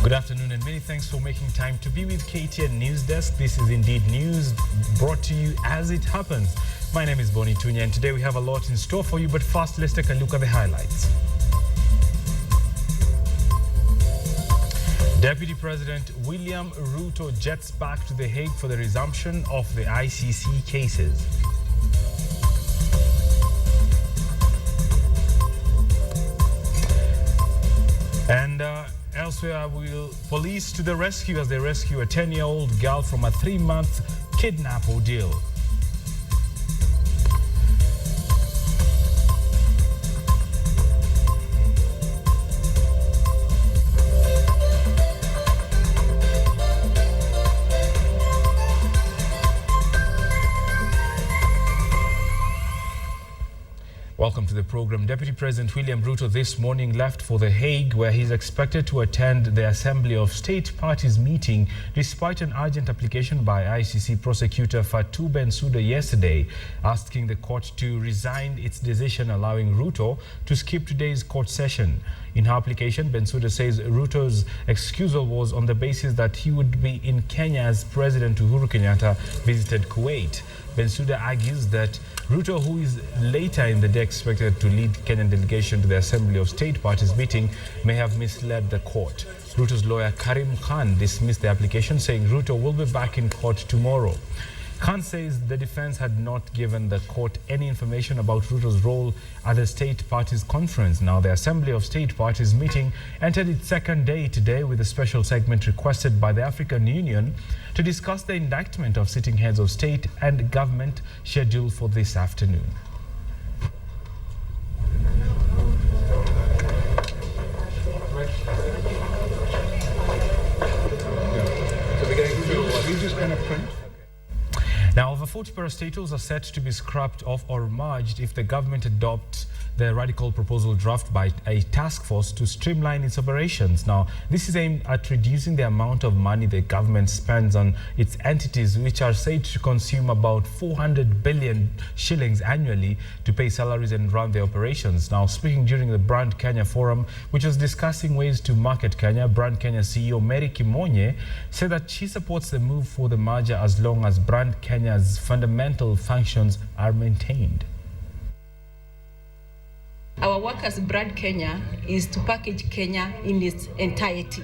Good afternoon and many thanks for making time to be with KTN Newsdesk. This is indeed news brought to you as it happens. My name is Bonny Tunya and today we have a lot in store for you, but first let's take a look at the highlights. Deputy President William Ruto jets back to The Hague for the resumption of the ICC cases. And elsewhere, police to the rescue as they rescue a 10-year-old girl from a 3-month kidnap ordeal. Welcome to the program. Deputy President William Ruto this morning left for The Hague, where he's expected to attend the Assembly of State Parties meeting, despite an urgent application by ICC prosecutor Fatou Bensouda yesterday, asking the court to resign its decision allowing Ruto to skip today's court session. In her application, Bensouda says Ruto's excusal was on the basis that he would be in Kenya as President Uhuru Kenyatta visited Kuwait. Bensouda argues that Ruto, who is later in the day expected to lead Kenyan delegation to the Assembly of State Parties meeting, may have misled the court. Ruto's lawyer Karim Khan dismissed the application, saying Ruto will be back in court tomorrow. Khan says the defense had not given the court any information about Ruto's role at the State Parties conference. Now, the Assembly of State Parties meeting entered its second day today with a special segment requested by the African Union to discuss the indictment of sitting heads of state and government scheduled for this afternoon. Now, over 40 parastatals are set to be scrapped off or merged if the government adopts the radical proposal draft by a task force to streamline its operations. Now, this is aimed at reducing the amount of money the government spends on its entities, which are said to consume about 400 billion shillings annually to pay salaries and run their operations. Now, speaking during the Brand Kenya Forum, which was discussing ways to market Kenya, Brand Kenya CEO Mary Kimonye said that she supports the move for the merger as long as Brand Kenya's fundamental functions are maintained. Our work as Brand Kenya is to package Kenya in its entirety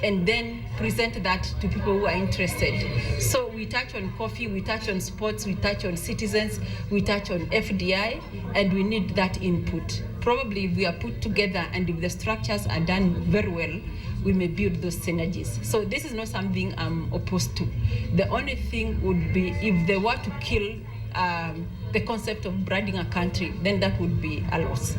and then present that to people who are interested. So we touch on coffee, we touch on sports, we touch on citizens, we touch on FDI, and we need that input. Probably if we are put together and if the structures are done very well, we may build those synergies. So this is not something I'm opposed to. The only thing would be if they were to kill the concept of branding a country, then that would be a loss.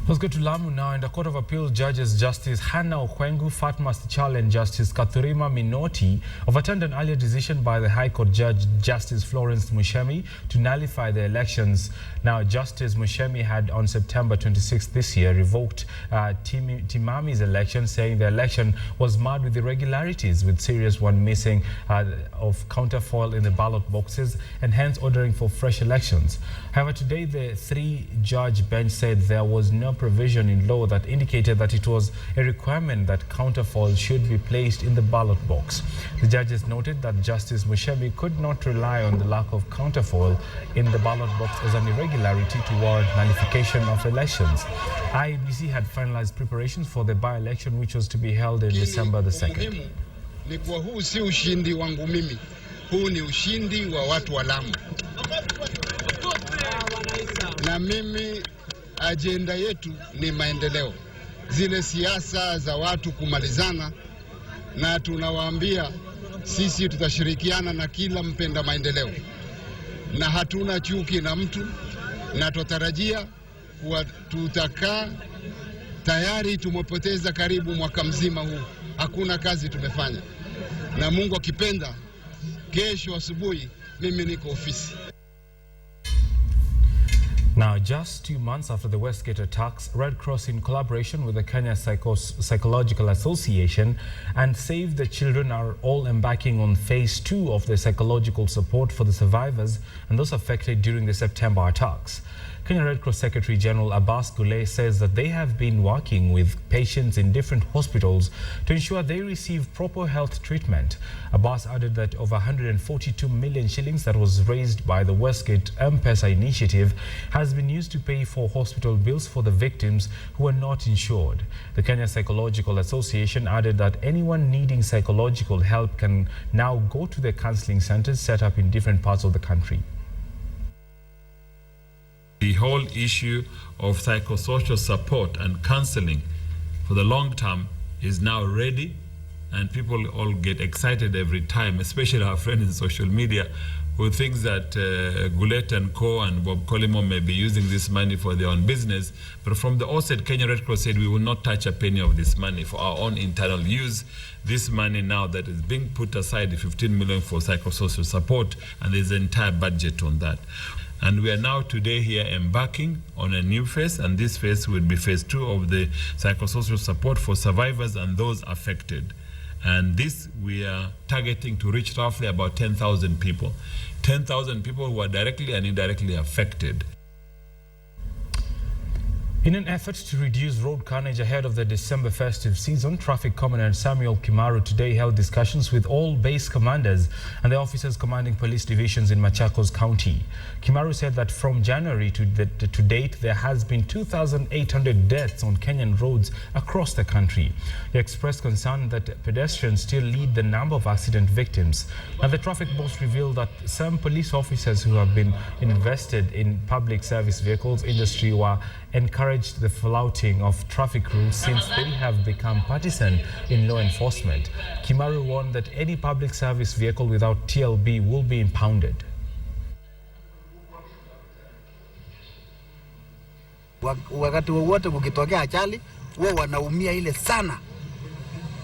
Let's go to Lamu now, and the Court of Appeal judges Justice Hannah Okwengu, Fatma Stichal and Justice Kathurima Minoti overturned an earlier decision by the High Court Judge Justice Florence Mushemi to nullify the elections. Now, Justice Mushemi had on September 26th this year revoked Timami's election, saying the election was marred with irregularities, with serious one missing of counterfoil in the ballot boxes, and hence ordering for fresh elections. However, today the 3-judge bench said there was no provision in law that indicated that it was a requirement that counterfoil should be placed in the ballot box. The judges noted that Justice Mushemi could not rely on the lack of counterfoil in the ballot box as an irregularity to warrant nullification of elections. IEBC had finalized preparations for the by-election, which was to be held in December the 2nd. Ni kwa huu si ushindi wangu mimi, huu ni ushindi wa watu wa Lamu. Na mimi ajenda yetu ni maendeleo, zile siasa za watu kumalizana, na tunawaambia sisi tutashirikiana na kila mpenda maendeleo na hatuna chuki na mtu, na tutarajia kuwa tutakaa tayari. Tumepoteza karibu mwaka mzima huu, hakuna kazi tumefanya, na Mungu akipenda kesho asubuhi mimi niko ofisi. Now, just 2 months after the Westgate attacks, Red Cross, in collaboration with the Kenya Psychological Association and Save the Children, are all embarking on phase 2 of the psychological support for the survivors and those affected during the September attacks. Kenya Red Cross Secretary General Abbas Gulay says that they have been working with patients in different hospitals to ensure they receive proper health treatment. Abbas added that over 142 million shillings that was raised by the Westgate M-Pesa initiative has been used to pay for hospital bills for the victims who are not insured. The Kenya Psychological Association added that anyone needing psychological help can now go to the counseling centers set up in different parts of the country. The whole issue of psychosocial support and counseling for the long term is now ready, and people all get excited every time, especially our friends in social media who thinks that Gullet and Co and Bob Colimo may be using this money for their own business. But from the outset, Kenya Red Cross said we will not touch a penny of this money for our own internal use. This money now that is being put aside, the 15 million for psychosocial support, and there's an entire budget on that. And we are now today here embarking on a new phase, and this phase will be phase 2 of the psychosocial support for survivors and those affected. And this we are targeting to reach roughly about 10,000 people. 10,000 people who are directly and indirectly affected. In an effort to reduce road carnage ahead of the December festive season, Traffic Commandant Samuel Kimaru today held discussions with all base commanders and the officers commanding police divisions in Machakos County. Kimaru said that from January to date, there has been 2,800 deaths on Kenyan roads across the country. He expressed concern that pedestrians still lead the number of accident victims. And the traffic boss revealed that some police officers who have been invested in public service vehicles industry were encouraged the flouting of traffic rules since they have become partisan in law enforcement. Kimaru warned that any public service vehicle without TLB will be impounded. Wakati wowote kukitokea ajali, wao wanaumia ile sana.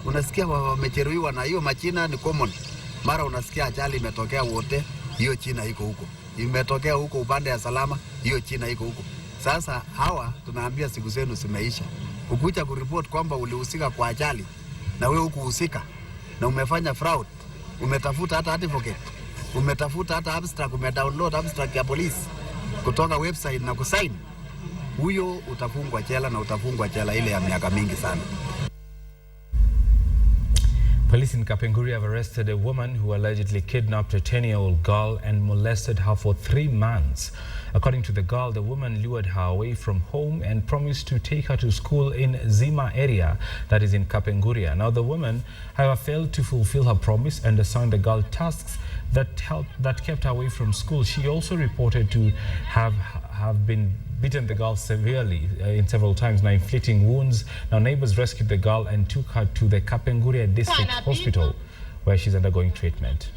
Unasikia wamejeruhiwa na hiyo machina ni common. Mara unasikia ajali imetokea wote, hiyo China iko huko. Imetokea huko upande ya salama, hiyo China iko huko. Sasa hawa tunaambia siku zenu zimeisha. Ukuja kuripoti kwamba ulihusika kwa ajali na wewe hukuhusika na umefanya fraud, umetafuta hata advocate, umetafuta hata abstract, umedownload abstract ya polisi kutoka website na kusign, huyo utafungwa jela, na utafungwa jela ile ya miaka mingi sana. Police in Kapenguri have arrested a woman who allegedly kidnapped a 10-year-old girl and molested her for 3 months. According to the girl, the woman lured her away from home and promised to take her to school in Zima area, that is in Kapenguria. Now, the woman, however, failed to fulfill her promise and assigned the girl tasks that kept her away from school. She also reported to have been beaten the girl severely in several times, now inflicting wounds. Now, neighbors rescued the girl and took her to the Kapenguria District Hospital, where she's undergoing treatment.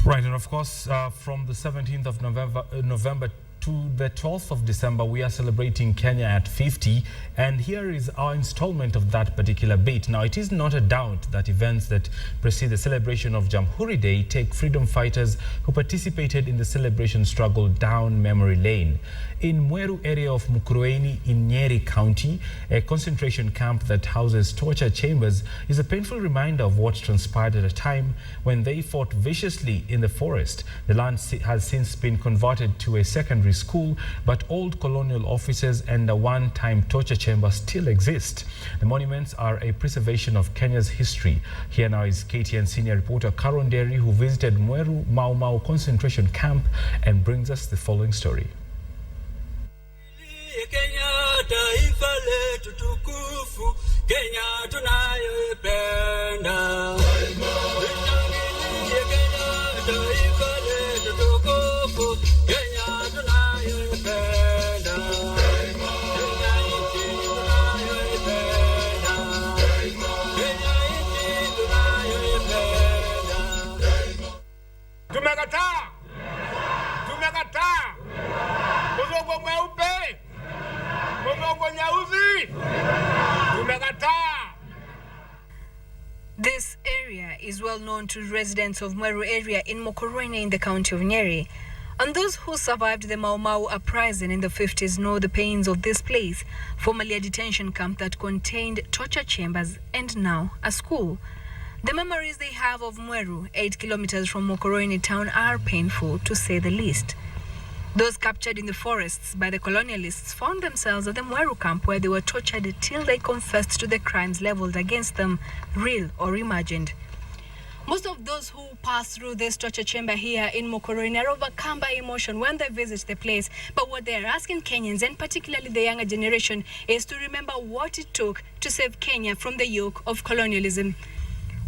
Right, and of course, from the 17th of November to the 12th of December, we are celebrating Kenya at 50, and here is our installment of that particular bit. Now, it is not a doubt that events that precede the celebration of Jamhuri Day take freedom fighters who participated in the celebration struggle down memory lane. In Mweru area of Mukurweini in Nyeri County, a concentration camp that houses torture chambers is a painful reminder of what transpired at a time when they fought viciously in the forest. The land has since been converted to a secondary school, but old colonial offices and a one-time torture chamber still exist. The monuments are a preservation of Kenya's history. Here now is KTN senior reporter Karon Derry, who visited Mweru Mau Mau concentration camp and brings us the following story. Kenya taifa letu tukufu, Kenya tunayoipenda. Taifa letu tukufu, Kenya tunayoipenda. Kenya nchi tunayoipenda. Kenya nchi tunayoipenda. Tumekataa. Tumekataa. Mzogo mweupe. This area is well known to residents of Mweru area in Mukurweini in the county of Nyeri. And those who survived the Mau Mau uprising in the 50s know the pains of this place, formerly a detention camp that contained torture chambers and now a school. The memories they have of Mweru, 8 kilometers from Mokoroini town, are painful to say the least. Those captured in the forests by the colonialists found themselves at the Mweru camp, where they were tortured till they confessed to the crimes leveled against them, real or imagined. Most of those who pass through this torture chamber here in Mokoroini are overcome by emotion when they visit the place. But what they are asking Kenyans, and particularly the younger generation, is to remember what it took to save Kenya from the yoke of colonialism.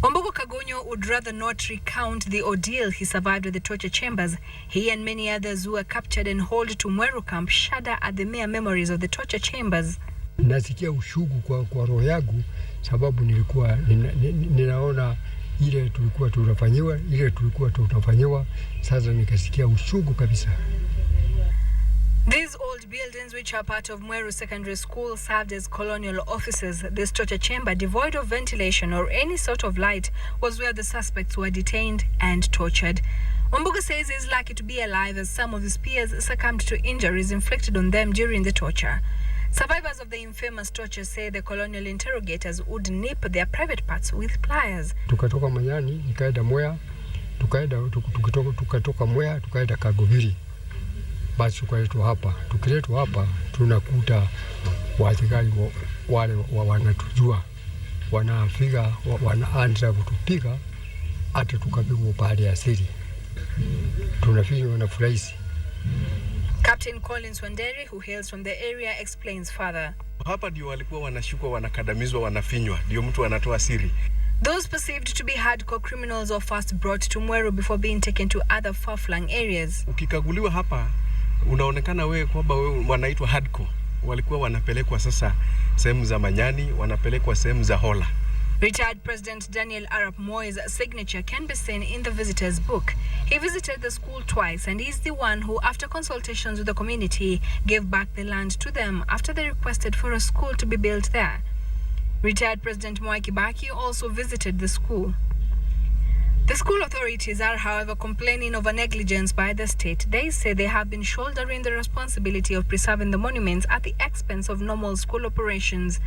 Wambugu Kagonyo would rather not recount the ordeal he survived at the torture chambers. He and many others who were captured and hauled to Mweru camp shudder at the mere memories of the torture chambers. Nasikia ushugu kwa roho yangu, sababu ninaona ile tulikuwa tunafanyiwa, sasa nikasikia ushugu kabisa. These old buildings, which are part of Mweru Secondary School, served as colonial offices. This torture chamber, devoid of ventilation or any sort of light, was where the suspects were detained and tortured. Wambugu says he's lucky to be alive, as some of his peers succumbed to injuries inflicted on them during the torture. Survivors of the infamous torture say the colonial interrogators would nip their private parts with pliers. Tukatoka Manyani, nikaenda Mwea, tukatoka Mwea, tukaenda Kagobiri. Basi tukiletwa hapa tunakuta watikali wale wanatujua, wanafika wanaanza kutupiga, hata tukapigwa pahali ya siri, tunafinywa wanafurahi. Captain Collins Wanderi, who hails from the area, explains further. Hapa ndio walikuwa wanashukwa, wanakadamizwa, wanafinywa, ndio mtu anatoa siri. Those perceived to be hardcore criminals were first brought to Mweru before being taken to other far-flung areas. Ukikaguliwa hapa, unaonekana wewe kwamba wewe wanaitwa hardcore. Walikuwa wanapelekwa sasa sehemu za Manyani, wanapelekwa sehemu za Hola. Retired President Daniel Arap Moi's signature can be seen in the visitor's book. He visited the school twice, and he's the one who, after consultations with the community, gave back the land to them after they requested for a school to be built there. Retired President Mwai Kibaki also visited the school. The school authorities are, however, complaining of a negligence by the state. They say they have been shouldering the responsibility of preserving the monuments at the expense of normal school operations.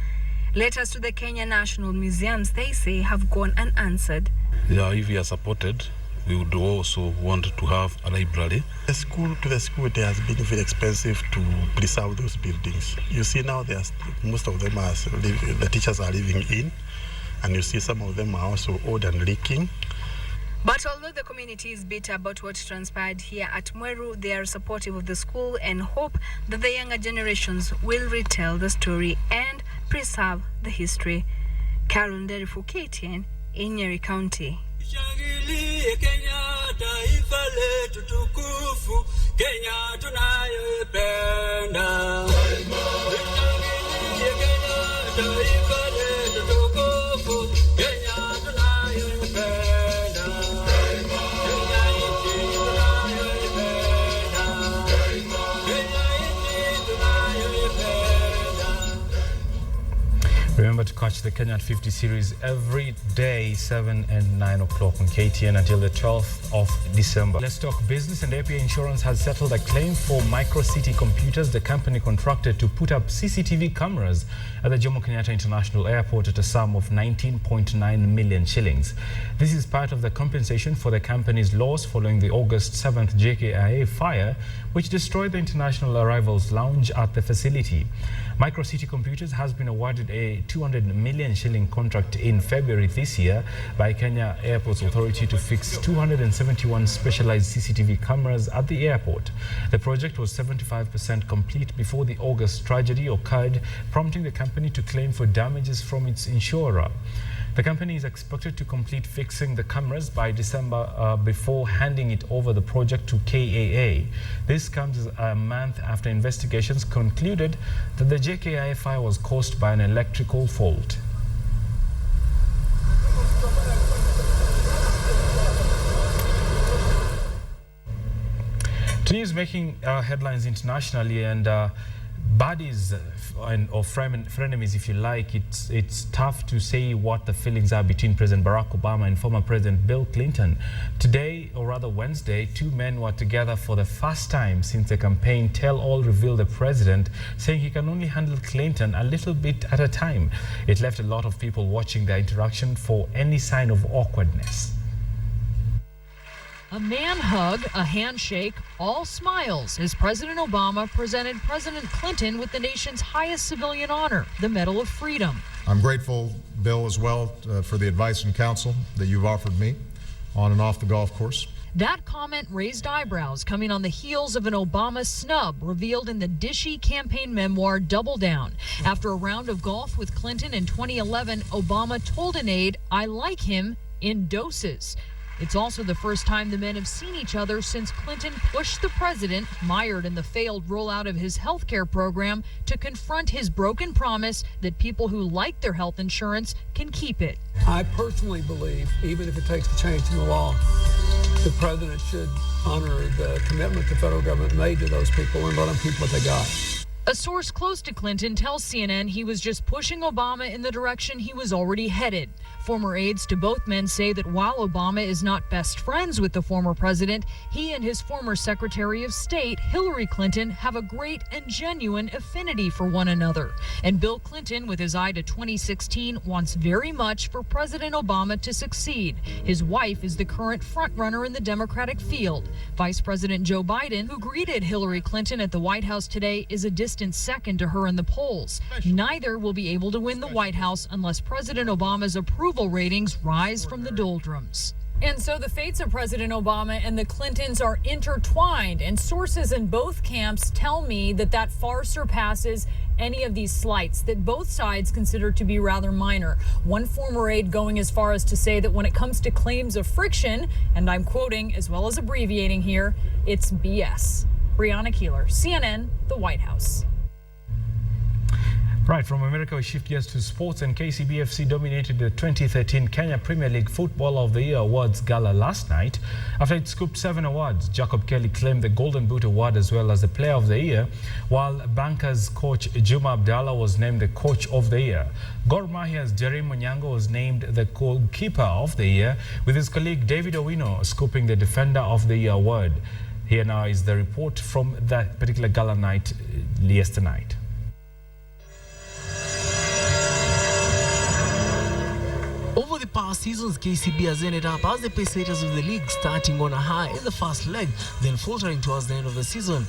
Letters to the Kenya National Museums, they say, have gone unanswered. Yeah, if we are supported, we would also want to have a library. The school, it has been very expensive to preserve those buildings. You see now, most of them are the teachers are living in, and you see some of them are also old and leaking. But although the community is bitter about what transpired here at Mweru, they are supportive of the school and hope that the younger generations will retell the story and preserve the history. Carol Nderi for KTN in Nyeri County. Shangilie Kenya, taifa letu tukufu, Kenya tunayoipenda. Shangilie Kenya, taifa letu tukufu, Kenya tunayoipenda. Remember to catch the Kenya at 50 series every day, 7 and 9 o'clock on KTN until the 12th of December. Let's talk business. And APA Insurance has settled a claim for Micro City Computers, the company contracted to put up CCTV cameras at the Jomo Kenyatta International Airport at a sum of 19.9 million shillings. This is part of the compensation for the company's loss following the August 7th JKIA fire, which destroyed the international arrivals lounge at the facility. Micro City Computers has been awarded a 200 million shilling contract in February this year by Kenya Airports Authority to fix 271 specialized CCTV cameras at the airport. The project was 75% complete before the August tragedy occurred, prompting the company to claim for damages from its insurer. The company is expected to complete fixing the cameras by December before handing it over the project to KAA. This comes a month after investigations concluded that the JKIA fire was caused by an electrical fault. News making headlines internationally, and buddies or frenemies, if you like, it's tough to say what the feelings are between President Barack Obama and former President Bill Clinton. Today, or rather Wednesday, two men were together for the first time since the campaign tell-all revealed the president saying he can only handle Clinton a little bit at a time. It left a lot of people watching their interaction for any sign of awkwardness. A man hug, a handshake, all smiles as President Obama presented President Clinton with the nation's highest civilian honor, the Medal of Freedom. I'm grateful, Bill, as well, for the advice and counsel that you've offered me on and off the golf course. That comment raised eyebrows coming on the heels of an Obama snub revealed in the dishy campaign memoir Double Down. After a round of golf with Clinton in 2011, Obama told an aide, "I like him in doses." It's also the first time the men have seen each other since Clinton pushed the president, mired in the failed rollout of his health care program, to confront his broken promise that people who like their health insurance can keep it. I personally believe, even if it takes a change in the law, the president should honor the commitment the federal government made to those people and let them keep what they got. A source close to Clinton tells CNN he was just pushing Obama in the direction he was already headed. Former aides to both men say that while Obama is not best friends with the former president, he and his former Secretary of State, Hillary Clinton, have a great and genuine affinity for one another. And Bill Clinton, with his eye to 2016, wants very much for President Obama to succeed. His wife is the current frontrunner in the Democratic field. Vice President Joe Biden, who greeted Hillary Clinton at the White House today, is a distant second to her in the polls. Neither will be able to win the White House unless President Obama's approval ratings rise from the doldrums. And so the fates of President Obama and the Clintons are intertwined, and sources in both camps tell me that far surpasses any of these slights that both sides consider to be rather minor. One former aide going as far as to say that when it comes to claims of friction, and I'm quoting as well as abbreviating here, it's BS. Brianna Keeler, CNN, the White House. Right, from America we shift gears to sports, and KCBFC dominated the 2013 Kenya Premier League Footballer of the Year Awards Gala last night. After it scooped 7 awards, Jacob Kelly claimed the Golden Boot Award as well as the Player of the Year, while Bankers coach Juma Abdallah was named the Coach of the Year. Gor Mahia's Jerry Monyango was named the Goalkeeper of the Year, with his colleague David Owino scooping the Defender of the Year award. Here now is the report from that particular gala night yesterday night. Over the past seasons, KCB has ended up as the pace setters of the league, starting on a high in the first leg, then faltering towards the end of the season.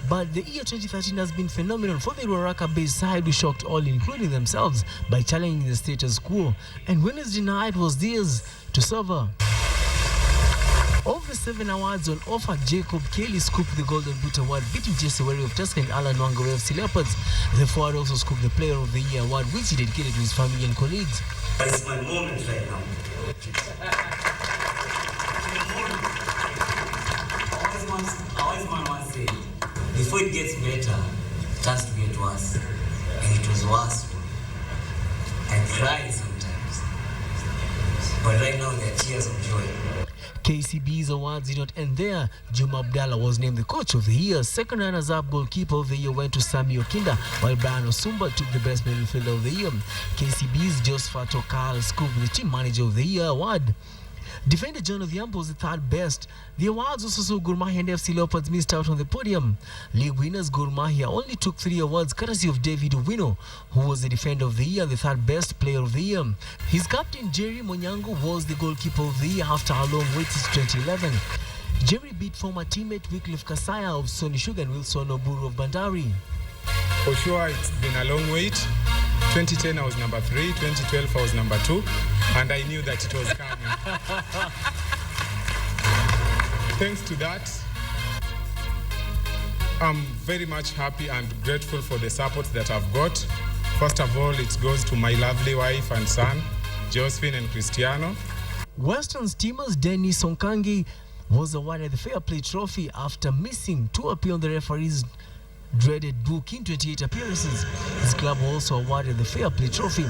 But the year 2013 has been phenomenal for the Ruaraka-based side, who shocked all, including themselves, by challenging the status quo. And Wednesday night was theirs to suffer. Of the 7 awards on offer, Jacob Kelly scooped the Golden Boot Award, beating Jesse Wari of Tusker and Alan Wanga of FC Leopards. The forward also scooped the Player of the Year award, which he dedicated to his family and colleagues. It's my moment right now. Always my one say, before it gets better, it has to get worse. And it was worse for me. I cry sometimes. But right now there are tears of joy. KCB's awards did not end there. Juma Abdallah was named the Coach of the Year. Second runners-up Goalkeeper of the Year went to Sami Okinda, while Brian Osumba took the Best Midfielder of the Year. KCB's Josephat Okal scooped the Team Manager of the Year award. Defender John Odhiambo was the third best. The awards also saw Gor Mahia and FC Leopards missed out on the podium. League winners Gor Mahia only took 3 awards, courtesy of David Owino, who was the Defender of the Year, the third best Player of the Year. His captain Jerry Monyango was the Goalkeeper of the Year after a long wait since 2011. Jerry beat former teammate Wycliffe Kasaya of Sony Sugar and Wilson Oburu of Bandari. For sure, it's been a long wait. 2010 I was number 3, 2012 I was number 2, and I knew that it was coming. Thanks to that, I'm very much happy and grateful for the support that I've got. First of all, it goes to my lovely wife and son, Josephine and Cristiano. Western Steamers Dennis Onkangi was awarded the Fair Play Trophy after missing 2 appeal on the referee's dreaded book in 28 appearances. His club also awarded the Fair Play Trophy.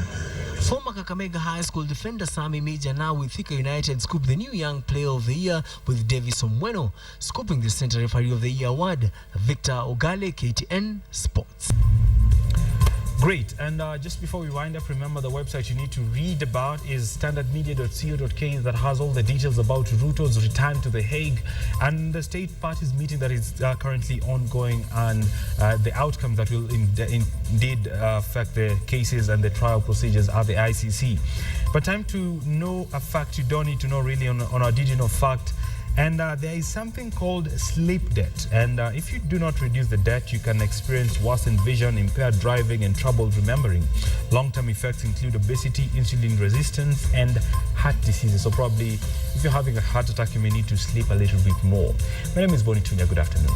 Former Kakamega High School defender Sami Meja now with Thika United scooped the new Young Player of the Year with Davis Omweno, scooping the Center Referee of the Year award. Victor Ogale, KTN Sports. Great. And just before we wind up, remember the website you need to read about is standardmedia.co.ke that has all the details about Ruto's return to The Hague and the state parties meeting that is currently ongoing and the outcome that will indeed affect the cases and the trial procedures at the ICC. But time to know a fact you don't need to know really on our Did You Know fact. And there is something called sleep debt. And if you do not reduce the debt, you can experience worsened vision, impaired driving, and trouble remembering. Long-term effects include obesity, insulin resistance, and heart diseases. So probably if you're having a heart attack, you may need to sleep a little bit more. My name is Bonny Tunya. Good afternoon.